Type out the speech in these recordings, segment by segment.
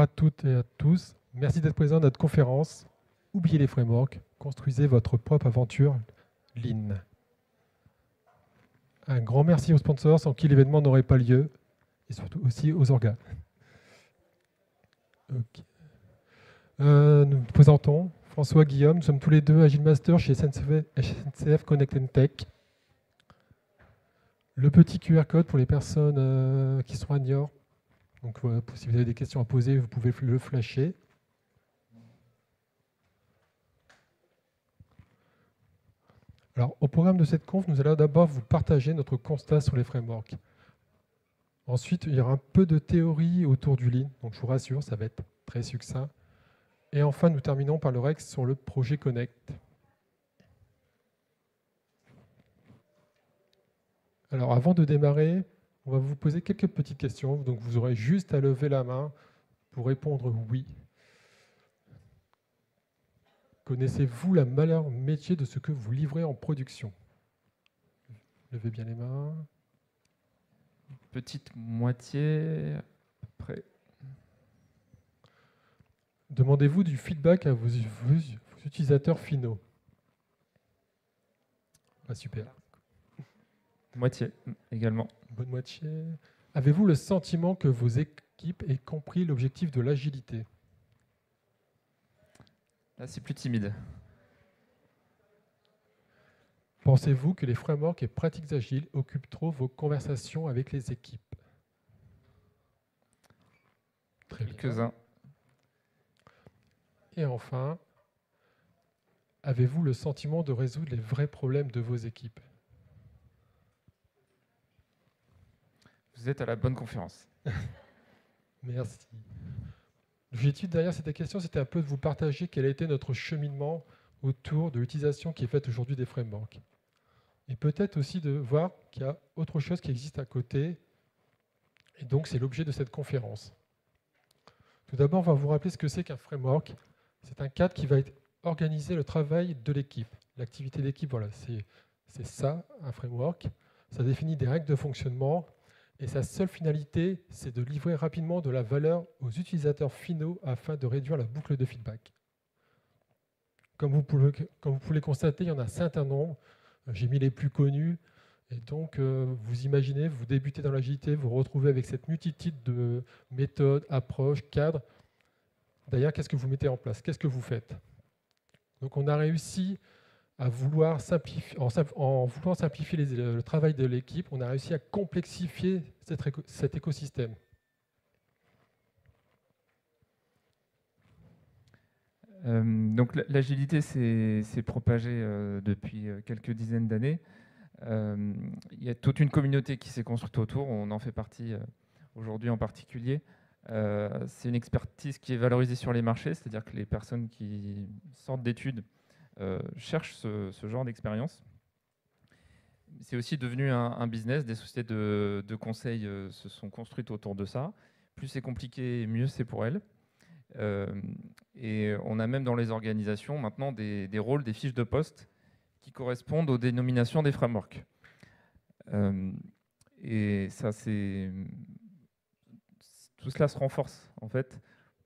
à toutes et à tous. Merci d'être présents à notre conférence. Oubliez les frameworks, construisez votre propre aventure Lean. Un grand merci aux sponsors sans qui l'événement n'aurait pas lieu et surtout aussi aux orgas. Okay. Nous nous présentons, François, Guillaume, nous sommes tous les deux Agile Master chez SNCF Connect & Tech. Le petit QR code pour les personnes qui sont à Niort. Donc voilà, si vous avez des questions à poser, vous pouvez le flasher. Alors, au programme de cette conf, nous allons d'abord vous partager notre constat sur les frameworks. Ensuite, il y aura un peu de théorie autour du Lean, donc je vous rassure, ça va être très succinct. Et enfin, nous terminons par le Rex sur le projet Connect. Alors, avant de démarrer, on va vous poser quelques petites questions. Donc, vous aurez juste à lever la main pour répondre oui. Connaissez-vous la valeur métier de ce que vous livrez en production? Levez bien les mains. Petite moitié, à peu près. Demandez-vous du feedback à vos utilisateurs finaux. Ah, super. Moitié également. Bonne moitié. Avez-vous le sentiment que vos équipes aient compris l'objectif de l'agilité? Là, c'est plus timide. Pensez-vous que les frameworks et pratiques agiles occupent trop vos conversations avec les équipes? Très bien. Quelques-uns. Et enfin, avez-vous le sentiment de résoudre les vrais problèmes de vos équipes? Vous êtes à la bonne conférence. Merci. L'objectif derrière cette question, c'était un peu de vous partager quel a été notre cheminement autour de l'utilisation qui est faite aujourd'hui des frameworks. Et peut-être aussi de voir qu'il y a autre chose qui existe à côté. Et donc, c'est l'objet de cette conférence. Tout d'abord, on va vous rappeler ce que c'est qu'un framework. C'est un cadre qui va organiser le travail de l'équipe. L'activité d'équipe, voilà, c'est ça, un framework. Ça définit des règles de fonctionnement. Et sa seule finalité, c'est de livrer rapidement de la valeur aux utilisateurs finaux afin de réduire la boucle de feedback. Comme vous pouvez le constater, il y en a un certain nombre. J'ai mis les plus connus. Et donc, vous imaginez, vous débutez dans l'agilité, vous vous retrouvez avec cette multitude de méthodes, approches, cadres. D'ailleurs, qu'est-ce que vous mettez en place? Qu'est-ce que vous faites? Donc, on a réussi à vouloir simplifier, en voulant simplifier le travail de l'équipe, on a réussi à complexifier cet écosystème. Donc l'agilité s'est propagée depuis quelques dizaines d'années. Il y a toute une communauté qui s'est construite autour, on en fait partie aujourd'hui en particulier. C'est une expertise qui est valorisée sur les marchés, c'est-à-dire que les personnes qui sortent d'études cherchent ce genre d'expérience. C'est aussi devenu un business, des sociétés de conseil se sont construites autour de ça. Plus c'est compliqué, mieux c'est pour elles. Et on a même dans les organisations maintenant des rôles, des fiches de poste qui correspondent aux dénominations des frameworks. Et ça, tout cela se renforce en fait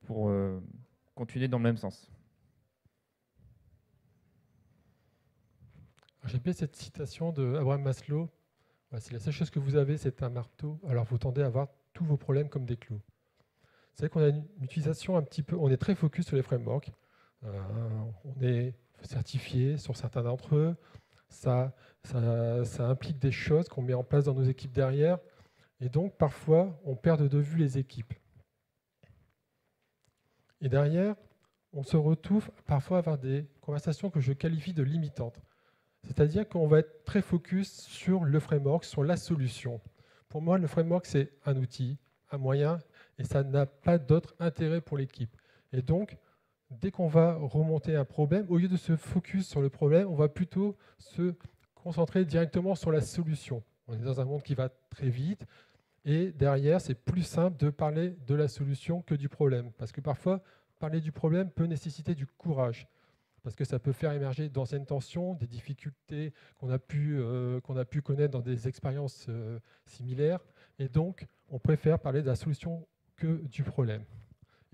pour continuer dans le même sens. J'aime bien cette citation de Abraham Maslow. Si la seule chose que vous avez, c'est un marteau, alors vous tendez à voir tous vos problèmes comme des clous. C'est vrai qu'on a une utilisation un petit peu, on est très focus sur les frameworks. On est certifié sur certains d'entre eux. Ça implique des choses qu'on met en place dans nos équipes derrière. Et donc, parfois, on perd de vue les équipes. Et derrière, on se retrouve parfois à avoir des conversations que je qualifie de limitantes. C'est-à-dire qu'on va être très focus sur le framework, sur la solution. Pour moi, le framework, c'est un outil, un moyen, et ça n'a pas d'autre intérêt pour l'équipe. Et donc, dès qu'on va remonter un problème, au lieu de se focus sur le problème, on va plutôt se concentrer directement sur la solution. On est dans un monde qui va très vite, et derrière, c'est plus simple de parler de la solution que du problème. Parce que parfois, parler du problème peut nécessiter du courage. Parce que ça peut faire émerger d'anciennes tensions, des difficultés qu'on a pu connaître dans des expériences similaires. Et donc, on préfère parler de la solution que du problème.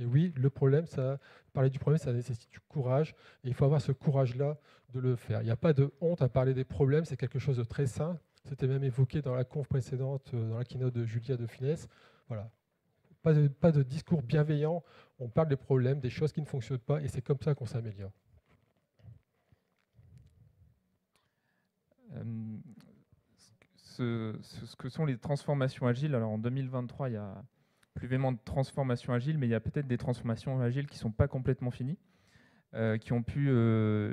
Et oui, le problème, parler du problème, ça nécessite du courage, et il faut avoir ce courage-là de le faire. Il n'y a pas de honte à parler des problèmes, c'est quelque chose de très sain. C'était même évoqué dans la conf précédente, dans la keynote de Julia de Finesse. Voilà. Pas de discours bienveillant, on parle des problèmes, des choses qui ne fonctionnent pas, et c'est comme ça qu'on s'améliore. Ce que sont les transformations agiles, alors en 2023, il y a plus vraiment de transformations agiles, mais il y a peut-être des transformations agiles qui ne sont pas complètement finies, qui ont pu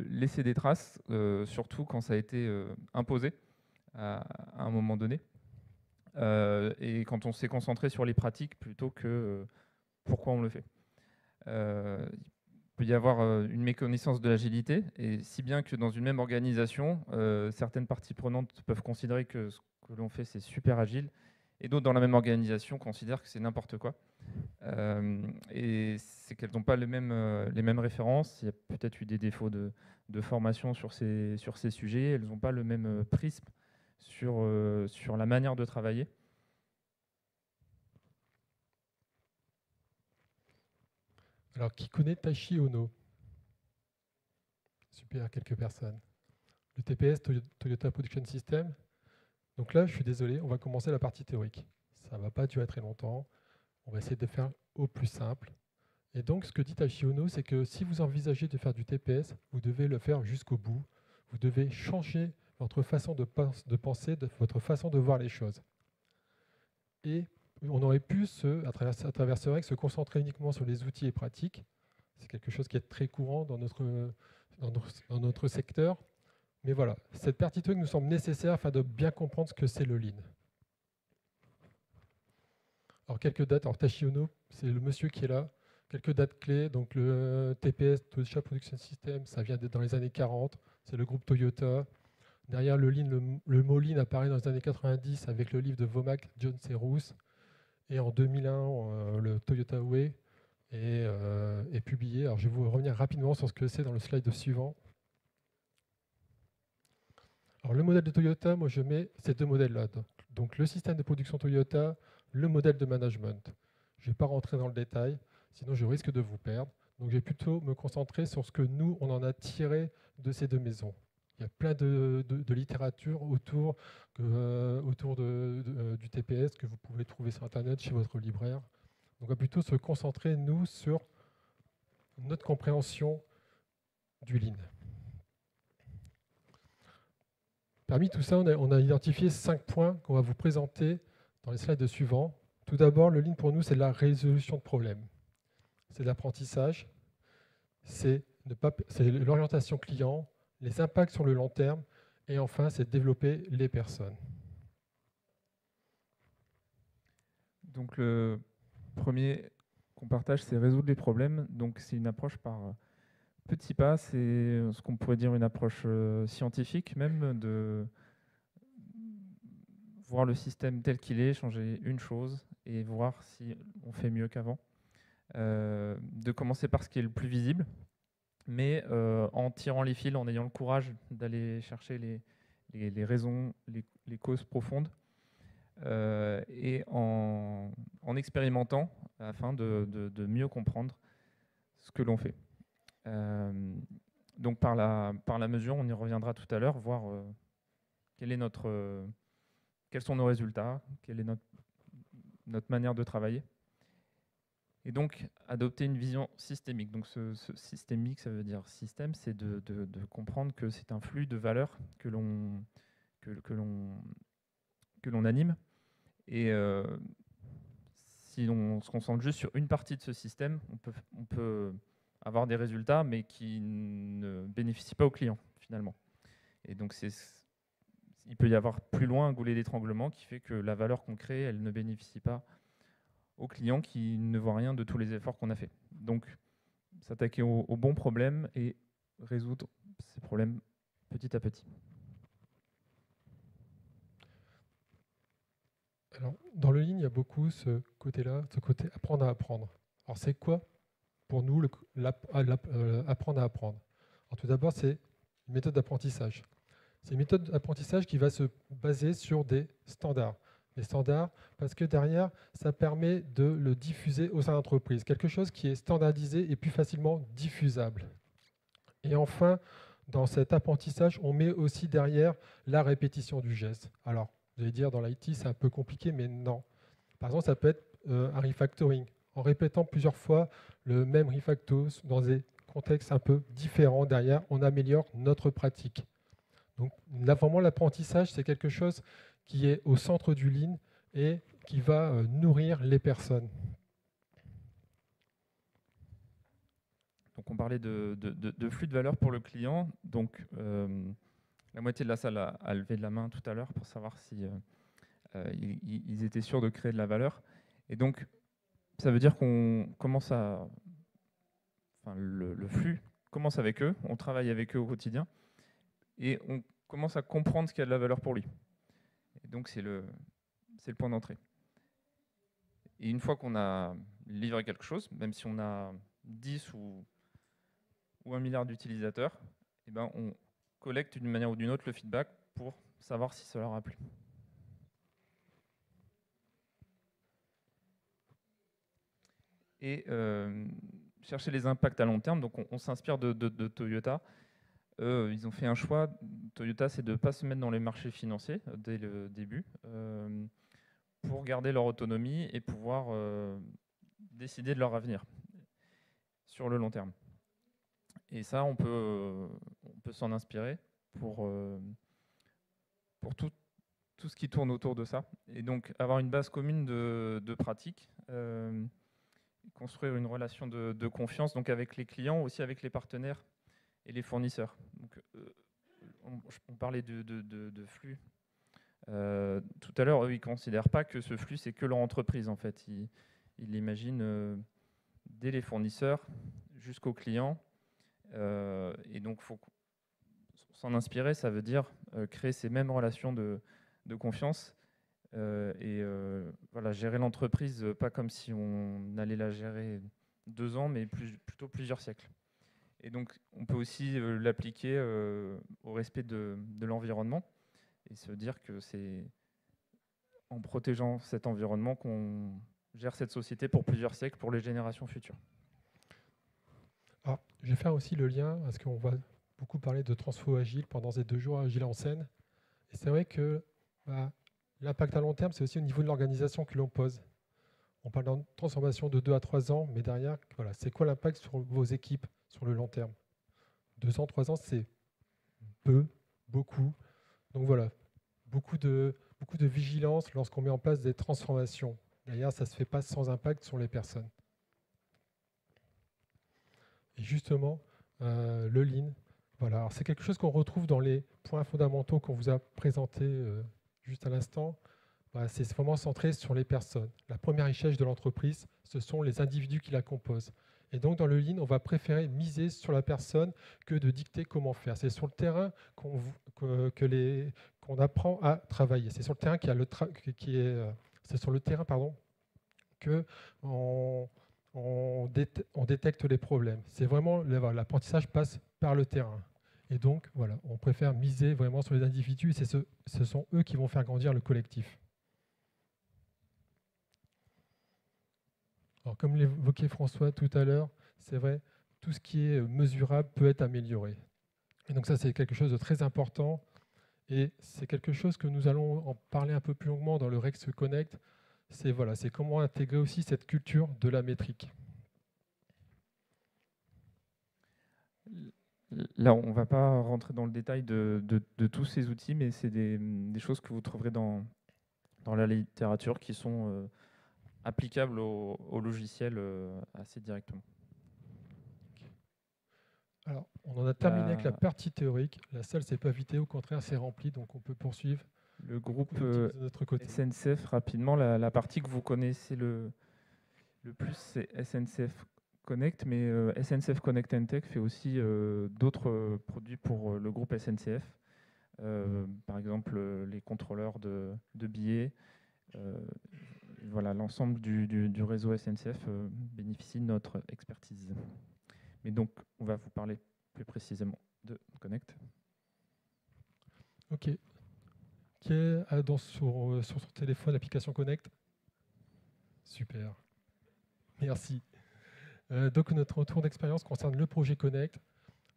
laisser des traces, surtout quand ça a été imposé à un moment donné. Et quand on s'est concentré sur les pratiques plutôt que pourquoi on le fait. Il peut y avoir une méconnaissance de l'agilité, et si bien que dans une même organisation, certaines parties prenantes peuvent considérer que ce que l'on fait, c'est super agile, et d'autres dans la même organisation considèrent que c'est n'importe quoi. Et c'est qu'elles n'ont pas les mêmes références. Il y a peut-être eu des défauts de formation sur ces sujets. Elles n'ont pas le même prisme sur la manière de travailler. Alors, qui connaît Taishi Ono? Super, quelques personnes. Le TPS, Toyota Production System. Donc là, je suis désolé, on va commencer la partie théorique. Ça ne va pas durer très longtemps. On va essayer de faire au plus simple. Et donc, ce que dit Taishi Ono, c'est que si vous envisagez de faire du TPS, vous devez le faire jusqu'au bout. Vous devez changer votre façon de penser, votre façon de voir les choses. Et on aurait pu, à travers ce règle, se concentrer uniquement sur les outils et pratiques. C'est quelque chose qui est très courant dans notre secteur. Mais voilà, cette partie théorique nous semble nécessaire afin de bien comprendre ce que c'est le Lean. Alors, quelques dates. Alors, Taishi Ono, c'est le monsieur qui est là. Quelques dates clés. Donc, le TPS, Toyota Production System, ça vient d'être dans les années 40. C'est le groupe Toyota. Derrière le Lean, le mot Lean apparaît dans les années 90 avec le livre de Womack, John C. Roos. Et en 2001, le Toyota Way est publié. Alors, je vais vous revenir rapidement sur ce que c'est dans le slide suivant. Alors, le modèle de Toyota, moi, je mets ces deux modèles-là. Donc, le système de production Toyota, le modèle de management. Je ne vais pas rentrer dans le détail, sinon je risque de vous perdre. Donc, je vais plutôt me concentrer sur ce que nous, on en a tiré de ces deux maisons. Il y a plein de littérature autour du TPS que vous pouvez trouver sur Internet, chez votre libraire. Donc, on va plutôt se concentrer, nous, sur notre compréhension du Lean. Parmi tout ça, on a identifié 5 points qu'on va vous présenter dans les slides suivants. Tout d'abord, le Lean pour nous, c'est la résolution de problèmes. C'est l'apprentissage, c'est l'orientation client, les impacts sur le long terme, et enfin, c'est développer les personnes. Donc le premier qu'on partage, c'est résoudre les problèmes. Donc c'est une approche par petits pas, c'est ce qu'on pourrait dire une approche scientifique même, de voir le système tel qu'il est, changer une chose et voir si on fait mieux qu'avant. De commencer par ce qui est le plus visible, mais en tirant les fils, en ayant le courage d'aller chercher les raisons, les causes profondes, et en expérimentant afin de mieux comprendre ce que l'on fait. Donc par la mesure, on y reviendra tout à l'heure, voir quels sont nos résultats, quelle est notre manière de travailler. Et donc, adopter une vision systémique. Donc, ce systémique, ça veut dire système, c'est de comprendre que c'est un flux de valeurs que l'on anime. Et si on se concentre juste sur une partie de ce système, on peut avoir des résultats, mais qui ne bénéficient pas au client, finalement. Et donc, il peut y avoir plus loin un goulet d'étranglement qui fait que la valeur qu'on crée, elle ne bénéficie pas au client qui ne voit rien de tous les efforts qu'on a fait. Donc, s'attaquer aux bons problèmes et résoudre ces problèmes petit à petit. Alors, dans le Lean, il y a beaucoup ce côté-là, ce côté apprendre à apprendre. Alors, c'est quoi pour nous apprendre à apprendre? Alors, tout d'abord, c'est une méthode d'apprentissage. C'est une méthode d'apprentissage qui va se baser sur des standards. les standards, parce que derrière, ça permet de le diffuser au sein de l'entreprise. Quelque chose qui est standardisé et plus facilement diffusable. Et enfin, dans cet apprentissage, on met aussi derrière la répétition du geste. Alors, vous allez dire, dans l'IT, c'est un peu compliqué, mais non. Par exemple, ça peut être un refactoring. En répétant plusieurs fois le même refacto dans des contextes un peu différents derrière, on améliore notre pratique. Donc là, vraiment, l'apprentissage, c'est quelque chose qui est au centre du Lean et qui va nourrir les personnes. Donc on parlait de flux de valeur pour le client. Donc la moitié de la salle a levé de la main tout à l'heure pour savoir si ils étaient sûrs de créer de la valeur. Et donc ça veut dire qu'on commence à... Enfin, le flux commence avec eux, on travaille avec eux au quotidien, et on commence à comprendre ce qui a de la valeur pour lui. Et donc c'est le point d'entrée. Et une fois qu'on a livré quelque chose, même si on a 10 ou 1 milliard d'utilisateurs, eh ben on collecte d'une manière ou d'une autre le feedback pour savoir si ça leur a plu. Et chercher les impacts à long terme, donc on s'inspire de Toyota. Ils ont fait un choix, Toyota, c'est de ne pas se mettre dans les marchés financiers dès le début, pour garder leur autonomie et pouvoir décider de leur avenir sur le long terme. Et ça, on peut s'en inspirer pour tout ce qui tourne autour de ça. Et donc, avoir une base commune de pratiques, construire une relation de confiance donc avec les clients, aussi avec les partenaires et les fournisseurs. Donc, on parlait de flux. Tout à l'heure, eux, ils ne considèrent pas que ce flux, c'est que leur entreprise, en fait. Ils l'imaginent dès les fournisseurs jusqu'aux clients. Et donc, il faut s'en inspirer, ça veut dire créer ces mêmes relations de confiance et voilà, gérer l'entreprise, pas comme si on allait la gérer 2 ans, mais plutôt plusieurs siècles. Et donc, on peut aussi l'appliquer au respect de l'environnement et se dire que c'est en protégeant cet environnement qu'on gère cette société pour plusieurs siècles, pour les générations futures. Alors, je vais faire aussi le lien, parce qu'on va beaucoup parler de transfo agile pendant ces 2 jours agile en scène. Et c'est vrai que l'impact à long terme, c'est aussi au niveau de l'organisation que l'on pose. On parle d'une transformation de 2 à 3 ans, mais derrière, voilà, c'est quoi l'impact sur vos équipes sur le long terme? 2 ans, 3 ans, c'est peu, beaucoup. Donc voilà, beaucoup de vigilance lorsqu'on met en place des transformations. D'ailleurs, ça ne se fait pas sans impact sur les personnes. Et justement, le Lean, voilà, c'est quelque chose qu'on retrouve dans les points fondamentaux qu'on vous a présentés juste à l'instant. Voilà, c'est vraiment centré sur les personnes. La première échelle de l'entreprise, ce sont les individus qui la composent. Et donc, dans le Lean, on va préférer miser sur la personne que de dicter comment faire. C'est sur le terrain qu'on apprend à travailler. C'est sur le terrain c'est sur le terrain, que on détecte les problèmes. C'est vraiment l'apprentissage passe par le terrain. Et donc, voilà, on préfère miser vraiment sur les individus. Et ce sont eux qui vont faire grandir le collectif. Alors, comme l'évoquait François tout à l'heure, c'est vrai, tout ce qui est mesurable peut être amélioré. Et donc ça, c'est quelque chose de très important. Et c'est quelque chose que nous allons en parler un peu plus longuement dans le Rex Connect. C'est comment intégrer aussi cette culture de la métrique. Là, on ne va pas rentrer dans le détail de tous ces outils, mais c'est des choses que vous trouverez dans la littérature qui sont applicables au logiciel assez directement. Alors, on en a terminé avec la partie théorique. La salle ne s'est pas vidée, au contraire, c'est rempli, donc on peut poursuivre. Le groupe de notre côté. SNCF, rapidement, la partie que vous connaissez le plus, c'est SNCF Connect, mais SNCF Connect and Tech fait aussi d'autres produits pour le groupe SNCF. Par exemple, les contrôleurs de billets. Voilà, l'ensemble du réseau SNCF bénéficie de notre expertise. Mais donc, on va vous parler plus précisément de Connect. Ok. Qui a sur son téléphone l'application Connect? Super. Merci. Donc notre retour d'expérience concerne le projet Connect.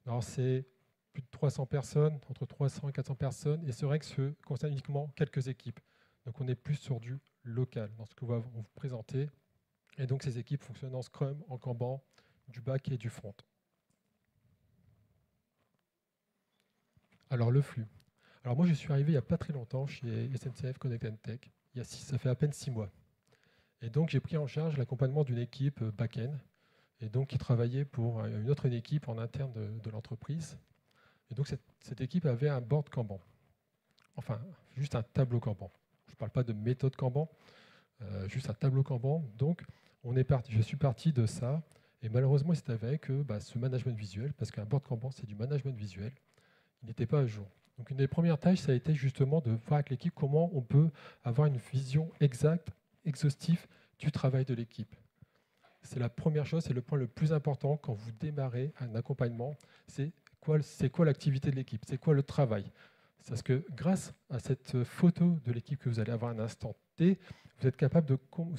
Alors c'est plus de 300 personnes, entre 300 et 400 personnes, et ce REX concerne uniquement quelques équipes. Donc on est plus sur du local dans ce que on va vous présenter. Et donc ces équipes fonctionnent en Scrum, en Kanban, du back et du front. Alors le flux. Alors moi je suis arrivé il n'y a pas très longtemps chez SNCF Connect & Tech. Ça fait à peine 6 mois. Et donc j'ai pris en charge l'accompagnement d'une équipe back-end, et donc qui travaillait pour une autre équipe en interne de l'entreprise. Et donc cette équipe avait un board Kanban. Enfin, juste un tableau Kanban. Je ne parle pas de méthode Kanban, juste un tableau Kanban. Donc je suis parti de ça, et malheureusement il s'est avéré que ce management visuel, parce qu'un board Kanban c'est du management visuel, il n'était pas à jour. Donc une des premières tâches, ça a été justement de voir avec l'équipe comment on peut avoir une vision exacte, exhaustive du travail de l'équipe. C'est la première chose, c'est le point le plus important quand vous démarrez un accompagnement, c'est quoi l'activité de l'équipe, c'est quoi le travail. Parce que grâce à cette photo de l'équipe que vous allez avoir à un instant T, vous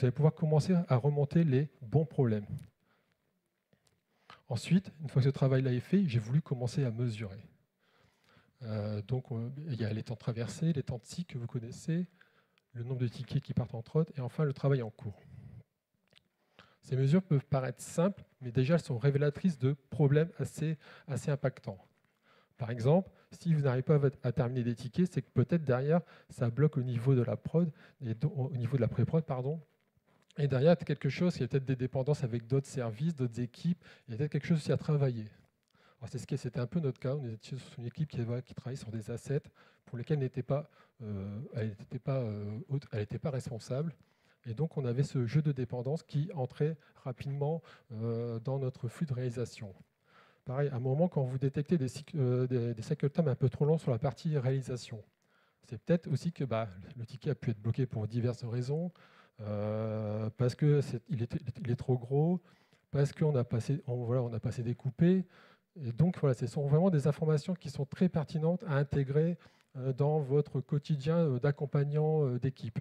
allez pouvoir commencer à remonter les bons problèmes. Ensuite, une fois que ce travail-là est fait, j'ai voulu commencer à mesurer. Donc, il y a les temps traversés, les temps de cycle que vous connaissez, le nombre de tickets qui partent en trot, et enfin le travail en cours. Ces mesures peuvent paraître simples, mais déjà elles sont révélatrices de problèmes assez impactants. Par exemple, si vous n'arrivez pas à terminer des tickets, c'est que peut-être derrière, ça bloque au niveau de la prod, au niveau de la pré-prod, pardon. Et derrière, il y a quelque chose, il y a peut-être des dépendances avec d'autres services, d'autres équipes, il y a peut-être quelque chose aussi à travailler. C'était un peu notre cas. On était sur une équipe qui travaillait sur des assets pour lesquels elle n'était pas responsable. Et donc, on avait ce jeu de dépendance qui entrait rapidement dans notre flux de réalisation. Pareil, à un moment, quand vous détectez des cycle time un peu trop longs sur la partie réalisation, c'est peut-être aussi que le ticket a pu être bloqué pour diverses raisons, parce qu'il est trop gros, parce qu'on a passé découpé. Et donc, voilà, ce sont vraiment des informations qui sont très pertinentes à intégrer dans votre quotidien d'accompagnant d'équipe.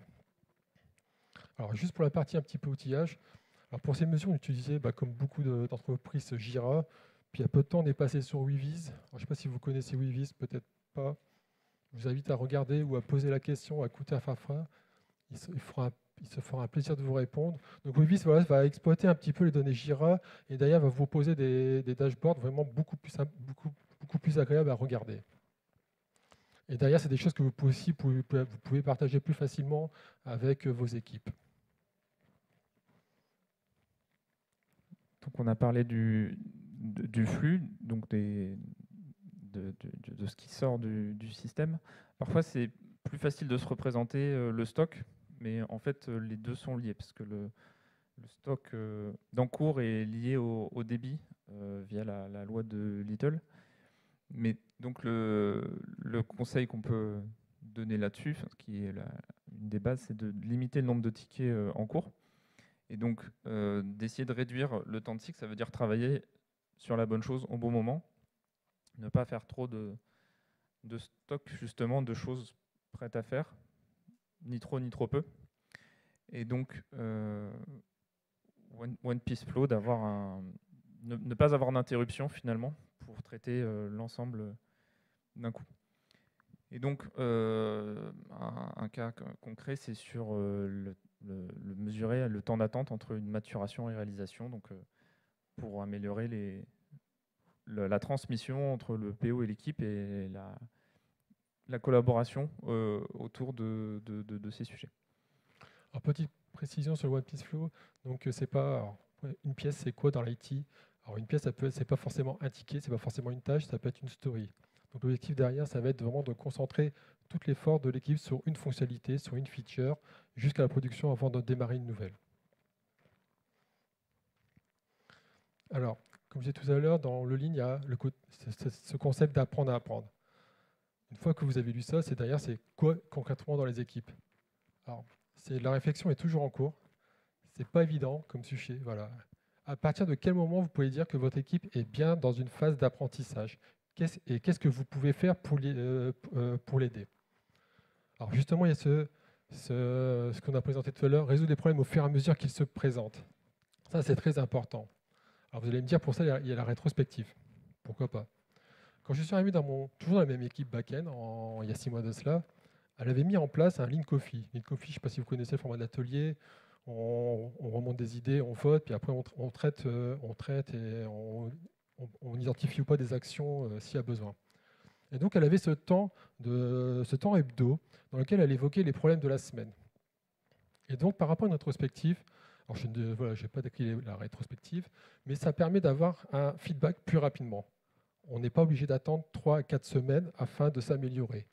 Alors, juste pour la partie un petit peu outillage, alors pour ces mesures, on utilisait, comme beaucoup d'entreprises, Jira. Puis, il y a peu de temps, on est passé sur Weaviz. Alors, je ne sais pas si vous connaissez Weaviz, peut-être pas. Je vous invite à regarder ou à poser la question à Kouta Fafra. Il se fera un plaisir de vous répondre. Donc Weaviz va exploiter un petit peu les données Jira et d'ailleurs va vous proposer des dashboards vraiment beaucoup plus agréables à regarder. Et derrière, c'est des choses que vous pouvez partager plus facilement avec vos équipes. Donc on a parlé du flux, donc de ce qui sort du système. Parfois, c'est plus facile de se représenter le stock, mais en fait, les deux sont liés, parce que le stock d'encours est lié au débit via la loi de Little. Mais donc le conseil qu'on peut donner là-dessus, qui est une des bases, c'est de limiter le nombre de tickets en cours. Et donc d'essayer de réduire le temps de cycle, ça veut dire travailler sur la bonne chose au bon moment, ne pas faire trop de stock justement de choses prêtes à faire, ni trop peu. Et donc One Piece Flow, ne pas avoir d'interruption finalement pour traiter l'ensemble d'un coup. Et donc un cas concret, c'est sur mesurer le temps d'attente entre une maturation et réalisation, donc pour améliorer la transmission entre le PO et l'équipe et la collaboration autour de ces sujets. Alors, petite précision sur le One Piece Flow, donc c'est pas alors, une pièce, c'est quoi dans l'IT? Alors une pièce, c'est pas forcément un ticket, c'est pas forcément une tâche, ça peut être une story. Donc l'objectif derrière, ça va être vraiment de concentrer tout l'effort de l'équipe sur une fonctionnalité, sur une feature, jusqu'à la production avant de démarrer une nouvelle. Alors, comme je disais tout à l'heure, dans le Lean, il y a ce concept d'apprendre à apprendre. Une fois que vous avez lu ça, c'est quoi concrètement dans les équipes? Alors, la réflexion est toujours en cours. C'est pas évident comme sujet. Voilà. À partir de quel moment vous pouvez dire que votre équipe est bien dans une phase d'apprentissage? Et qu'est-ce que vous pouvez faire pour l'aider? Alors justement, il y a ce qu'on a présenté tout à l'heure, résoudre les problèmes au fur et à mesure qu'ils se présentent. Ça, c'est très important. Alors vous allez me dire, pour ça, il y a la rétrospective. Pourquoi pas? Quand je suis arrivé toujours dans la même équipe back-end, il y a 6 mois de cela, elle avait mis en place un Lean Coffee. Lean Coffee, je ne sais pas si vous connaissez le format d'atelier. On remonte des idées, on vote, puis après on traite et on identifie ou pas des actions s'il y a besoin. Et donc elle avait ce temps hebdo dans lequel elle évoquait les problèmes de la semaine. Et donc par rapport à une rétrospective, alors je n'ai pas décrit la rétrospective, mais ça permet d'avoir un feedback plus rapidement. On n'est pas obligé d'attendre 3 à 4 semaines afin de s'améliorer.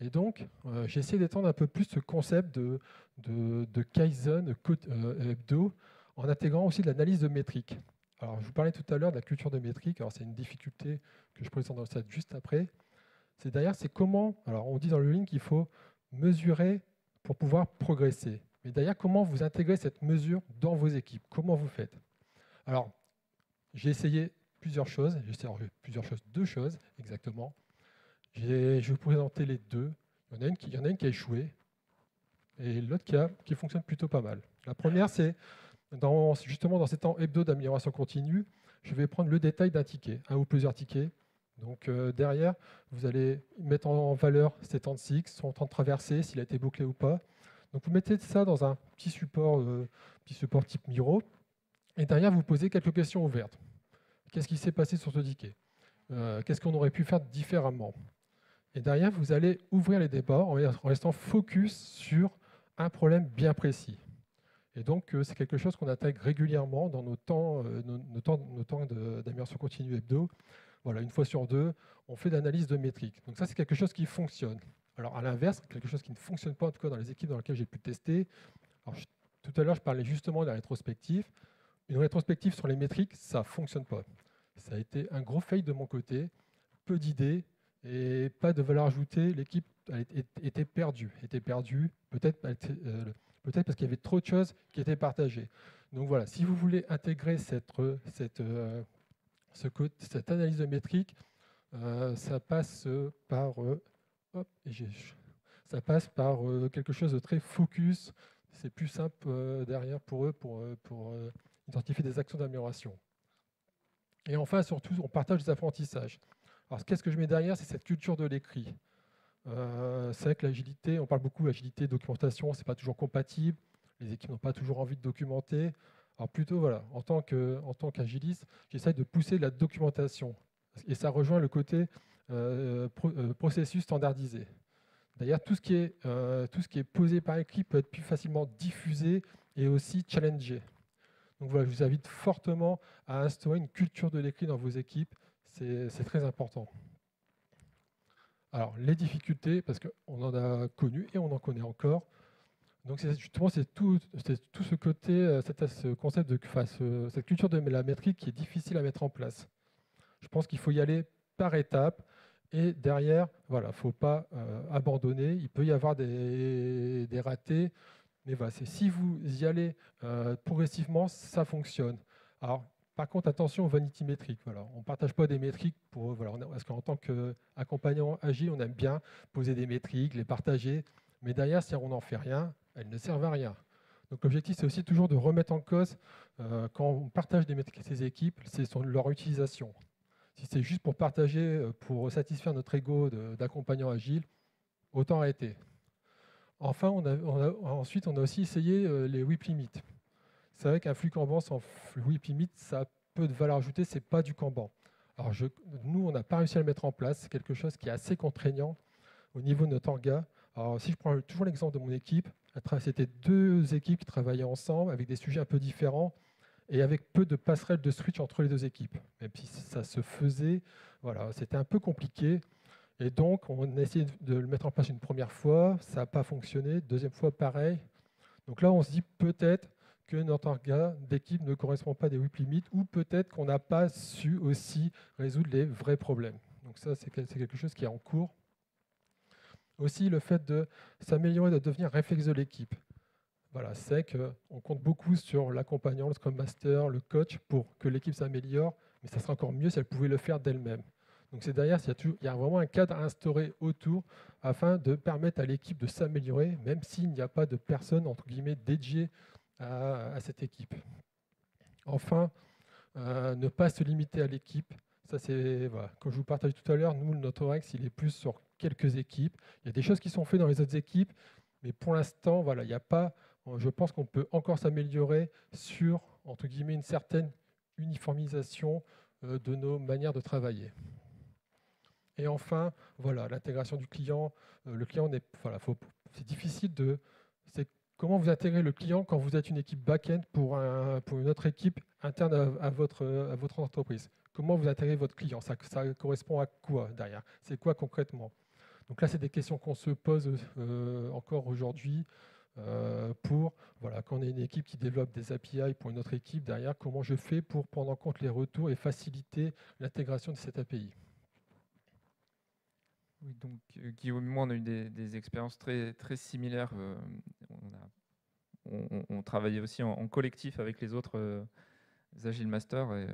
Et donc, j'ai essayé d'étendre un peu plus ce concept de Kaizen hebdo en intégrant aussi de l'analyse de métriques. Alors, je vous parlais tout à l'heure de la culture de métriques. Alors, c'est une difficulté que je présente dans le slide juste après. C'est comment, alors on dit dans le Lean qu'il faut mesurer pour pouvoir progresser. Mais d'ailleurs, comment vous intégrez cette mesure dans vos équipes? Comment vous faites? Alors, j'ai essayé plusieurs choses. Deux choses exactement. Je vais vous présenter les deux. Il y en a une qui a échoué et l'autre qui fonctionne plutôt pas mal. La première, c'est justement dans ces temps hebdo d'amélioration continue, je vais prendre le détail d'un ticket, un ou plusieurs tickets. Donc derrière, vous allez mettre en valeur ses temps de cycle, son temps de traversée, s'il a été bouclé ou pas. Donc vous mettez ça dans un petit support type Miro. Et derrière, vous posez quelques questions ouvertes. Qu'est-ce qui s'est passé sur ce ticket? Qu'est-ce qu'on aurait pu faire différemment? Et derrière, vous allez ouvrir les débats en restant focus sur un problème bien précis. Et donc, c'est quelque chose qu'on intègre régulièrement dans nos temps d'amélioration continue hebdo. Voilà, une fois sur deux, on fait d'analyse de métriques. Donc ça, c'est quelque chose qui fonctionne. Alors, à l'inverse, quelque chose qui ne fonctionne pas, en tout cas dans les équipes dans lesquelles j'ai pu tester. Alors, tout à l'heure, je parlais justement de la rétrospective. Une rétrospective sur les métriques, ça ne fonctionne pas. Ça a été un gros fail de mon côté, peu d'idées et pas de valeur ajoutée. L'équipe était perdue. Peut-être parce qu'il y avait trop de choses qui étaient partagées. Donc voilà, si vous voulez intégrer cette analyse de métrique, ça passe par, quelque chose de très focus. C'est plus simple derrière pour eux pour identifier des actions d'amélioration. Et enfin, surtout, on partage des apprentissages. Alors, qu'est-ce que je mets derrière? C'est cette culture de l'écrit. C'est vrai que l'agilité, on parle beaucoup d'agilité, documentation, ce n'est pas toujours compatible. Les équipes n'ont pas toujours envie de documenter. Alors plutôt, voilà, en tant qu'agiliste, j'essaie de pousser la documentation. Et ça rejoint le côté processus standardisé. D'ailleurs, tout ce qui est posé par écrit peut être plus facilement diffusé et aussi challengé. Donc voilà, je vous invite fortement à instaurer une culture de l'écrit dans vos équipes. C'est très important. Alors, les difficultés, parce qu'on en a connu et on en connaît encore. Donc, c'est tout ce côté, ce concept cette culture de la métrique qui est difficile à mettre en place. Je pense qu'il faut y aller par étapes. Et derrière, voilà, il ne faut pas abandonner. Il peut y avoir des ratés. Mais voilà, si vous y allez progressivement, ça fonctionne. Alors, par contre, attention aux vanity métriques. Voilà. On ne partage pas des métriques parce qu'en tant qu'accompagnant agile, on aime bien poser des métriques, les partager. Mais derrière, si on n'en fait rien, elles ne servent à rien. Donc l'objectif, c'est aussi toujours de remettre en cause, quand on partage des métriques avec ces équipes, c'est leur utilisation. Si c'est juste pour partager, pour satisfaire notre ego d'accompagnant agile, autant arrêter. Enfin, ensuite, on a aussi essayé les WIP limits. C'est vrai qu'un flux Kanban sans WIP limit, ça a peu de valeur ajoutée, ce n'est pas du Kanban. Alors nous, on n'a pas réussi à le mettre en place. C'est quelque chose qui est assez contraignant au niveau de notre orga. Alors si je prends toujours l'exemple de mon équipe, c'était 2 équipes qui travaillaient ensemble avec des sujets un peu différents et avec peu de passerelles de switch entre les 2 équipes. Même si ça se faisait, voilà, c'était un peu compliqué. Et donc, on a essayé de le mettre en place une première fois, ça n'a pas fonctionné. Deuxième fois, pareil. Donc là, on se dit peut-être que notre orga d'équipe ne correspond pas des WIP limites ou peut-être qu'on n'a pas su aussi résoudre les vrais problèmes. Donc ça, c'est quelque chose qui est en cours. Aussi, le fait de s'améliorer, de devenir réflexe de l'équipe. Voilà, c'est qu'on compte beaucoup sur l'accompagnant, le Scrum Master, le coach pour que l'équipe s'améliore, mais ça serait encore mieux si elle pouvait le faire d'elle-même. Donc c'est derrière, il y a vraiment un cadre à instaurer autour afin de permettre à l'équipe de s'améliorer, même s'il n'y a pas de personne entre guillemets dédiée à cette équipe. Enfin, ne pas se limiter à l'équipe. Ça, c'est voilà. Comme je vous partage tout à l'heure, nous, notre Rex, il est plus sur quelques équipes. Il y a des choses qui sont faites dans les autres équipes, mais pour l'instant, voilà, il n'y a pas. Je pense qu'on peut encore s'améliorer sur entre guillemets une certaine uniformisation de nos manières de travailler. Et enfin, voilà, l'intégration du client. Le client voilà, c'est difficile de. C'est comment vous intégrez le client quand vous êtes une équipe back-end pour une autre équipe interne à votre entreprise. Comment vous intégrez votre client, ça correspond à quoi derrière? C'est quoi concrètement? Donc là, c'est des questions qu'on se pose encore aujourd'hui pour, voilà, quand on est une équipe qui développe des API pour une autre équipe, derrière, comment je fais pour prendre en compte les retours et faciliter l'intégration de cette API? Oui, donc Guillaume et moi, on a eu des expériences très, très similaires. On travaillait aussi en collectif avec les autres Agile Masters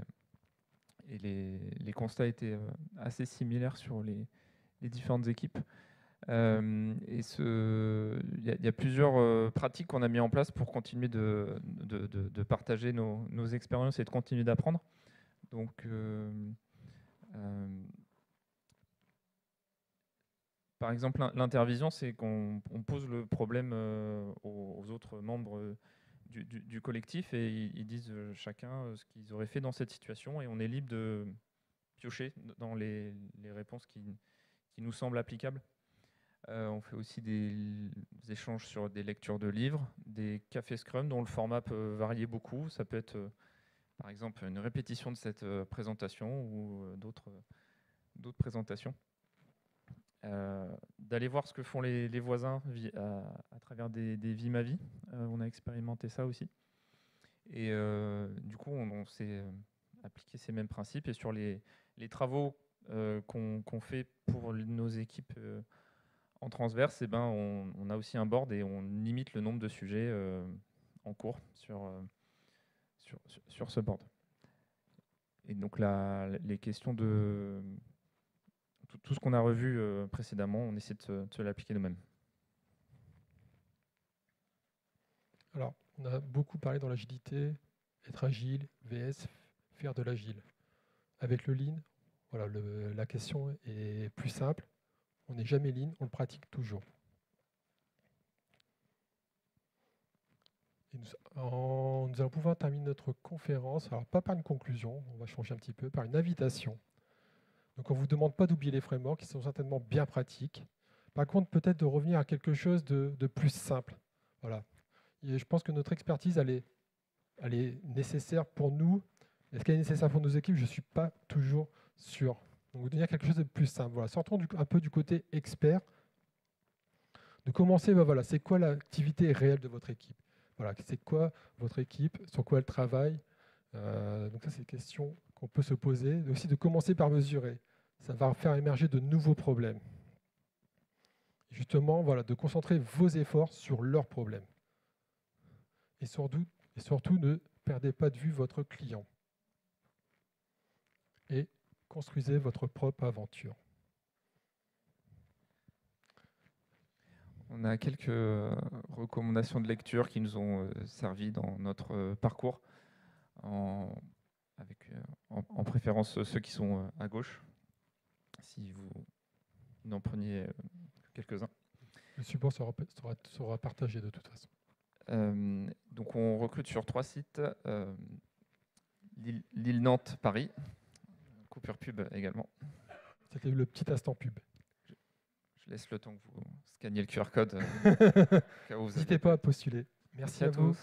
et les constats étaient assez similaires sur les différentes équipes. Il y a plusieurs pratiques qu'on a mis en place pour continuer de partager nos expériences et de continuer d'apprendre. Donc, par exemple, l'intervision, c'est qu'on pose le problème aux autres membres du collectif et ils disent chacun ce qu'ils auraient fait dans cette situation et on est libre de piocher dans les réponses qui nous semblent applicables. On fait aussi des échanges sur des lectures de livres, des cafés Scrum dont le format peut varier beaucoup. Ça peut être, par exemple, une répétition de cette présentation ou d'autres présentations. D'aller voir ce que font les voisins à travers des vies ma vie. On a expérimenté ça aussi. Et du coup, on s'est appliqué ces mêmes principes. Et sur les travaux qu'on fait pour nos équipes en transverse, eh ben, on a aussi un board et on limite le nombre de sujets en cours sur ce board. Et donc les questions de tout ce qu'on a revu précédemment, on essaie de se l'appliquer nous-mêmes. Alors, on a beaucoup parlé dans l'agilité, être agile, VS, faire de l'agile. Avec le lean, voilà, la question est plus simple. On n'est jamais lean, on le pratique toujours. Et nous allons pouvoir terminer notre conférence, alors pas par une conclusion, on va changer un petit peu, par une invitation. Donc on ne vous demande pas d'oublier les frameworks, qui sont certainement bien pratiques. Par contre, peut-être de revenir à quelque chose de plus simple. Voilà. Et je pense que notre expertise, elle est nécessaire pour nous. Est-ce qu'elle est nécessaire pour nos équipes? Je ne suis pas toujours sûr. Donc vous devenir quelque chose de plus simple. Voilà. Sortons un peu du côté expert. De commencer, voilà, c'est quoi l'activité réelle de votre équipe? Voilà, c'est quoi votre équipe? Sur quoi elle travaille? Donc ça, c'est des questions qu'on peut se poser. Et aussi de commencer par mesurer. Ça va faire émerger de nouveaux problèmes. Et justement, voilà, de concentrer vos efforts sur leurs problèmes. Et surtout, ne perdez pas de vue votre client. Et construisez votre propre aventure. On a quelques recommandations de lecture qui nous ont servi dans notre parcours, en préférence ceux qui sont à gauche, si vous n'en preniez quelques-uns. Le support sera partagé de toute façon. Donc on recrute sur 3 sites, Lille, Nantes, Paris, coupure pub également. C'était le petit instant pub. Je laisse le temps que vous scanniez le QR code. N'hésitez pas à postuler. Merci à vous.